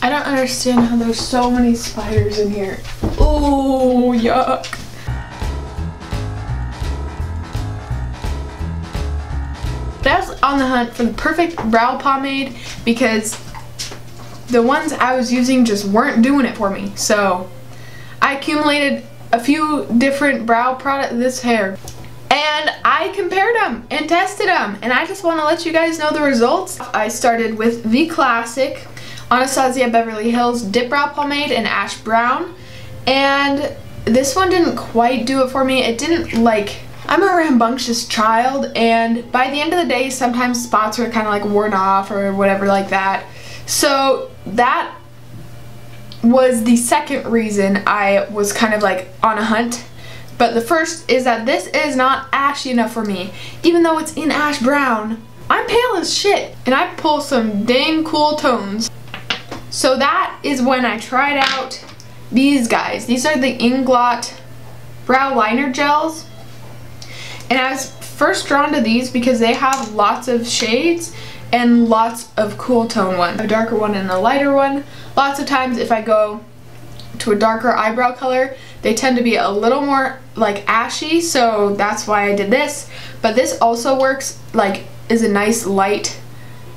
I don't understand how there's so many spiders in here. Oh, yuck. I was on the hunt for the perfect brow pomade because the ones I was using just weren't doing it for me. So I accumulated a few different brow products, this hair, and I compared them and tested them, and I just want to let you guys know the results. I started with the classic Anastasia Beverly Hills Dipbrow Pomade in Ash Brown, and this one didn't quite do it for me. It didn't, like, I'm a rambunctious child, and by the end of the day sometimes spots are kind of like worn off or whatever like that. So that was the second reason I was kind of like on a hunt. But the first is that this is not ashy enough for me. Even though it's in ash brown, I'm pale as shit, and I pull some dang cool tones. So that is when I tried out these guys. These are the Inglot brow liner gels. And I was first drawn to these because they have lots of shades and lots of cool tone ones. A darker one and a lighter one. Lots of times if I go to a darker eyebrow color, they tend to be a little more like ashy, so that's why I did this. But this also works, like, is a nice light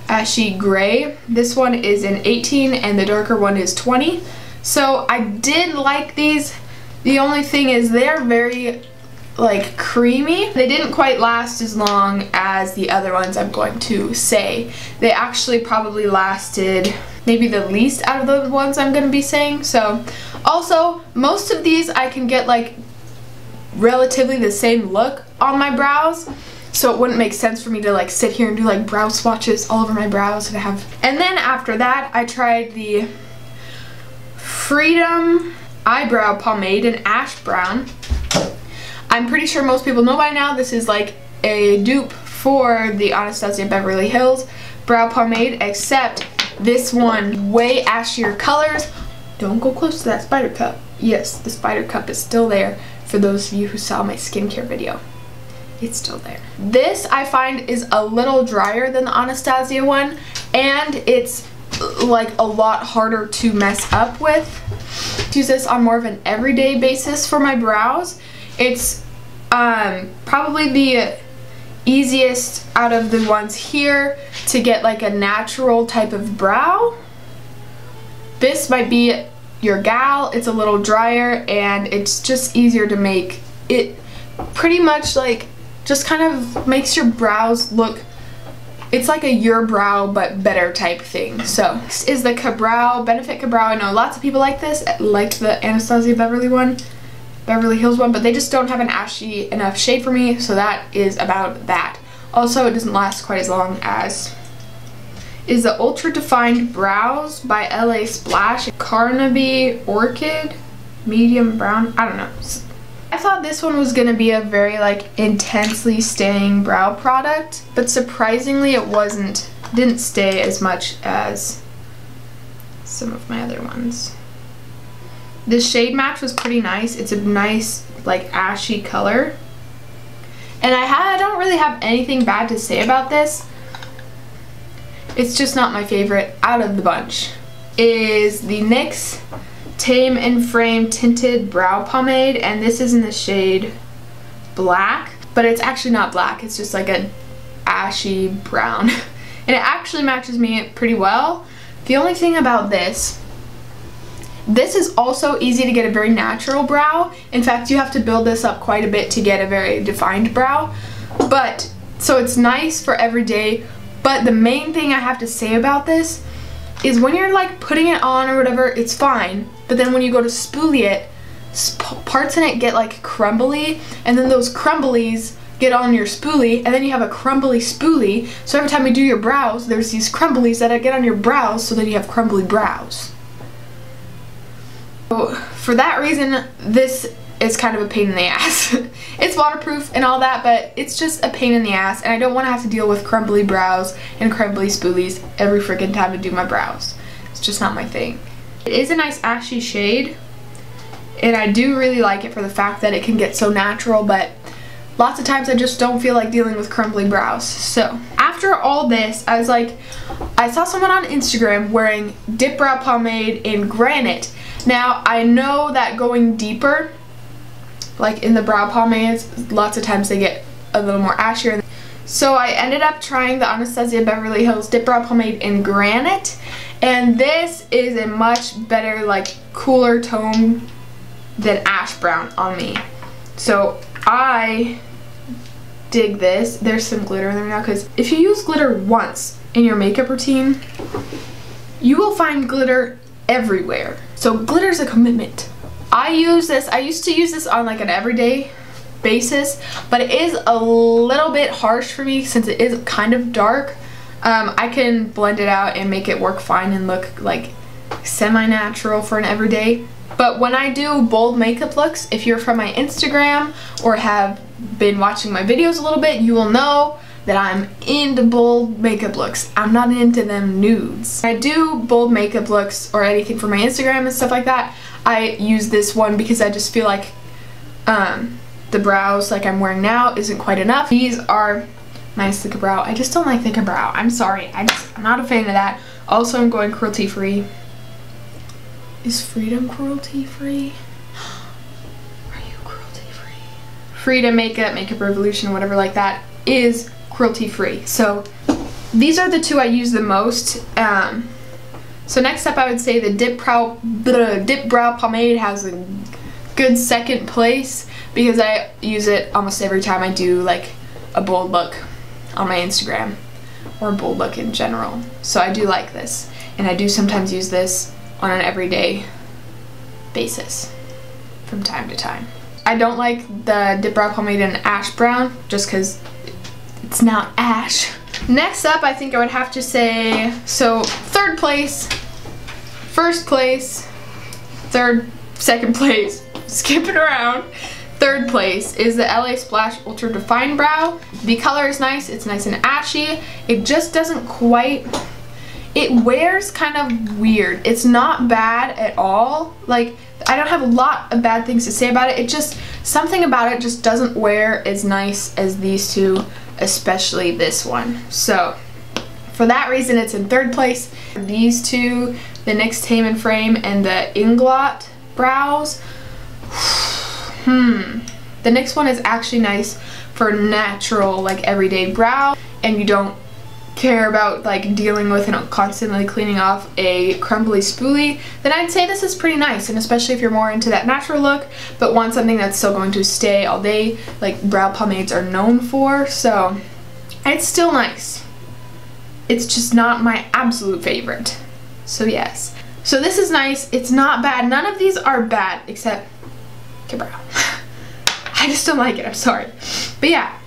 ashy gray. This one is an 18 and the darker one is 20. So I did like these. The only thing is they're very like creamy. They didn't quite last as long as the other ones I'm going to say. They actually probably lasted maybe the least out of the ones I'm going to be saying. So also most of these I can get like relatively the same look on my brows, so it wouldn't make sense for me to like sit here and do like brow swatches all over my brows. And then after that I tried the Freedom Eyebrow Pomade in Ash Brown. I'm pretty sure most people know by now this is like a dupe for the Anastasia Beverly Hills Brow Pomade, except this one way ashier colors. Don't go close to that spider cup. Yes, the spider cup is still there for those of you who saw my skincare video. It's still there. This I find is a little drier than the Anastasia one, and it's like a lot harder to mess up with. I use this on more of an everyday basis for my brows. It's probably the easiest out of the ones here to get like a natural type of brow. This might be your gal. It's a little drier and it's just easier to make. It pretty much like just kind of makes your brows look, it's like a your brow but better type thing. So this is the Cabrow, Benefit Cabrow. I know lots of people like this, like the Anastasia Beverly Hills one, but they just don't have an ashy enough shade for me, so that is about that. Also, it doesn't last quite as long as is the Ultra Defined Brows by LA Splash Carnaby Orchid medium brown. I don't know. I thought this one was gonna be a very like intensely staying brow product, but surprisingly it wasn't. Didn't stay as much as some of my other ones. The shade match was pretty nice. It's a nice like ashy color. And I don't really have anything bad to say about this. It's just not my favorite out of the bunch. Is the NYX Tame and Frame Tinted Brow Pomade, and this is in the shade Black, but it's actually not black. It's just like a ashy brown. And it actually matches me pretty well. The only thing about this is also easy to get a very natural brow. In fact, you have to build this up quite a bit to get a very defined brow. But, so it's nice for every day. But the main thing I have to say about this is when you're like putting it on or whatever, it's fine. But then when you go to spoolie it, parts in it get like crumbly. And then those crumblies get on your spoolie, and then you have a crumbly spoolie. So every time you do your brows, there's these crumblies that get on your brows, so that you have crumbly brows. So for that reason, this is kind of a pain in the ass. It's waterproof and all that, but it's just a pain in the ass, and I don't want to have to deal with crumbly brows and crumbly spoolies every freaking time to do my brows. It's just not my thing. It is a nice ashy shade, and I do really like it for the fact that it can get so natural, but lots of times I just don't feel like dealing with crumbly brows. So after all this, I was like, I saw someone on Instagram wearing Dipbrow pomade in Granite. Now, I know that going deeper, like in the brow pomades, lots of times they get a little more ashier. So I ended up trying the Anastasia Beverly Hills Dipbrow pomade in Granite, and this is a much better, like, cooler tone than ash brown on me. So I dig this. There's some glitter in there now, because if you use glitter once in your makeup routine, you will find glitter everywhere. So glitter's a commitment. I use this, I used to use this on like an everyday basis, but it is a little bit harsh for me since it is kind of dark. I can blend it out and make it work fine and look like semi-natural for an everyday. But when I do bold makeup looks, if you're from my Instagram or have been watching my videos a little bit, you will know that I'm into bold makeup looks. I'm not into them nudes. When I do bold makeup looks or anything for my Instagram and stuff like that, I use this one because I just feel like the brows like I'm wearing now isn't quite enough. These are nice thicker brow. I just don't like thicker brow. I'm sorry. I'm not a fan of that. Also, I'm going cruelty free. Is Freedom cruelty free? Are you cruelty free? Freedom Makeup, Makeup Revolution, whatever like that is cruelty free. So these are the two I use the most. So next up, I would say the Dipbrow pomade has a good second place because I use it almost every time I do like a bold look on my Instagram or a bold look in general. So I do like this, and I do sometimes use this on an everyday basis from time to time. I don't like the Dipbrow pomade in ash brown just because it's not ash. Next up, I think I would have to say, so third place, first place, second place, skipping around. Third place is the LA Splash Ultra Define Brow. The color is nice, it's nice and ashy. It just doesn't quite, it wears kind of weird. It's not bad at all. Like, I don't have a lot of bad things to say about it. It just, something about it just doesn't wear as nice as these two, especially this one. So for that reason, it's in third place. These two, the NYX Tame and Frame and the Inglot brows, the NYX one is actually nice for natural, like everyday brow, and you don't care about like dealing with and constantly cleaning off a crumbly spoolie, then I'd say this is pretty nice. And especially if you're more into that natural look but want something that's still going to stay all day, like brow pomades are known for. So it's still nice, it's just not my absolute favorite. So yes, so this is nice, it's not bad. None of these are bad except Dipbrow. I just don't like it, I'm sorry. But yeah,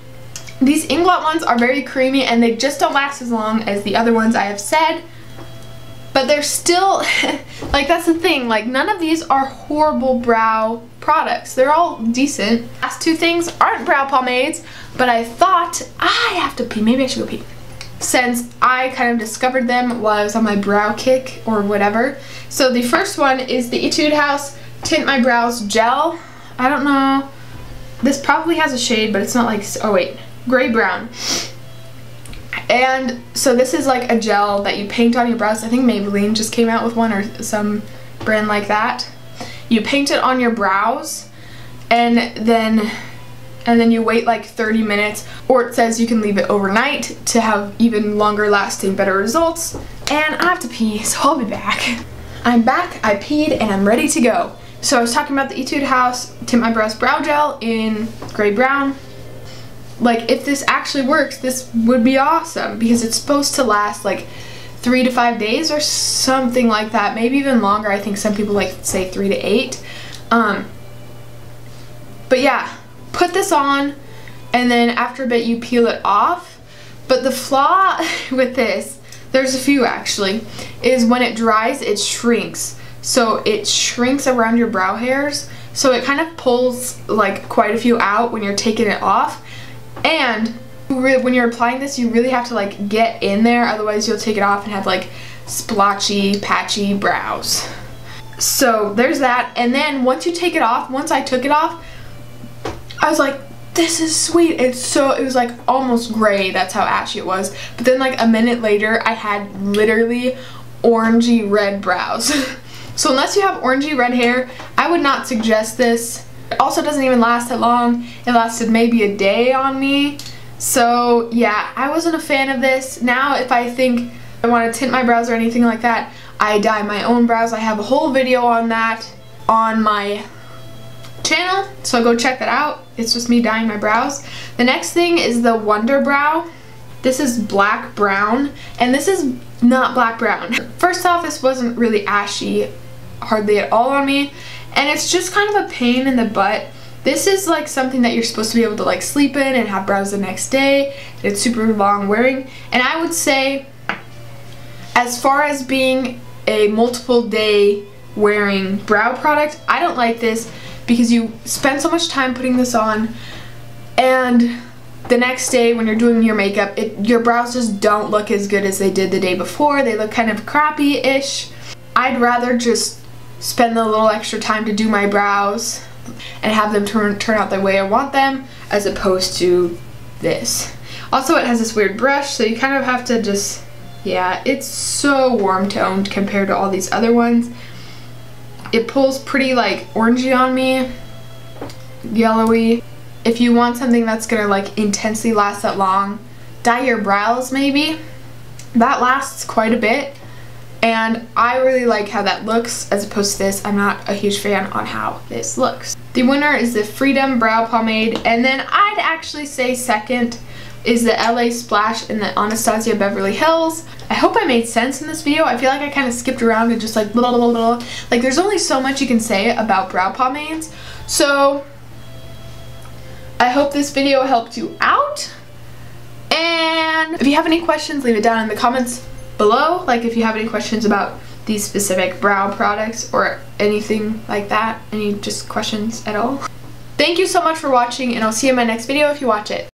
these Inglot ones are very creamy and they just don't last as long as the other ones I have said, but they're still, like that's the thing, like none of these are horrible brow products. They're all decent. Last two things aren't brow pomades, but I thought, I have to pee, maybe I should go pee. Since I kind of discovered them while I was on my brow kick or whatever. So the first one is the Etude House Tint My Brows Gel. I don't know, this probably has a shade, but it's not like, oh wait, gray brown. And so this is like a gel that you paint on your brows. I think Maybelline just came out with one or some brand like that. You paint it on your brows and then you wait like 30 minutes, or it says you can leave it overnight to have even longer lasting, better results. And I have to pee, so I'll be back. I'm back, I peed, and I'm ready to go. So I was talking about the Etude House Tint My Brows Brow Gel in gray brown. Like, if this actually works, this would be awesome because it's supposed to last like 3 to 5 days or something like that, maybe even longer. I think some people like say 3 to 8. But yeah, put this on and then after a bit you peel it off. But the flaw with this, there's a few actually, is when it dries it shrinks. So it shrinks around your brow hairs, so it kind of pulls like quite a few out when you're taking it off. And when you're applying this, you really have to like get in there, otherwise you'll take it off and have like splotchy, patchy brows. So there's that. And then once you take it off, once I took it off, I was like, this is sweet. It was like almost gray. That's how ashy it was. But then like a minute later, I had literally orangey red brows. So unless you have orangey red hair, I would not suggest this. It also doesn't even last that long. It lasted maybe a day on me. So yeah, I wasn't a fan of this. Now if I think I want to tint my brows or anything like that, I dye my own brows. I have a whole video on that on my channel, so go check that out. It's just me dyeing my brows. The next thing is the Wonder Brow. This is black brown, and this is not black brown. First off, this wasn't really ashy hardly at all on me, and it's just kind of a pain in the butt. This is like something that you're supposed to be able to like sleep in and have brows the next day. It's super long wearing, and I would say as far as being a multiple day wearing brow product, I don't like this because you spend so much time putting this on, and the next day when you're doing your makeup, your brows just don't look as good as they did the day before. They look kind of crappy-ish. I'd rather just spend a little extra time to do my brows and have them turn out the way I want them, as opposed to this. Also, it has this weird brush, so you kind of have to just, yeah, it's so warm toned compared to all these other ones. It pulls pretty like orangey on me, yellowy. If you want something that's gonna like intensely last that long, dye your brows maybe. That lasts quite a bit, and I really like how that looks as opposed to this. I'm not a huge fan on how this looks. The winner is the Freedom Brow Pomade, and then I'd actually say second is the LA Splash in the Anastasia Beverly Hills. I hope I made sense in this video. I feel like I kind of skipped around and just like blah, blah, blah, blah. Like there's only so much you can say about brow pomades. So I hope this video helped you out. And if you have any questions, leave it down in the comments below. Like if you have any questions about these specific brow products or anything like that, any just questions at all. Thank you so much for watching, and I'll see you in my next video if you watch it.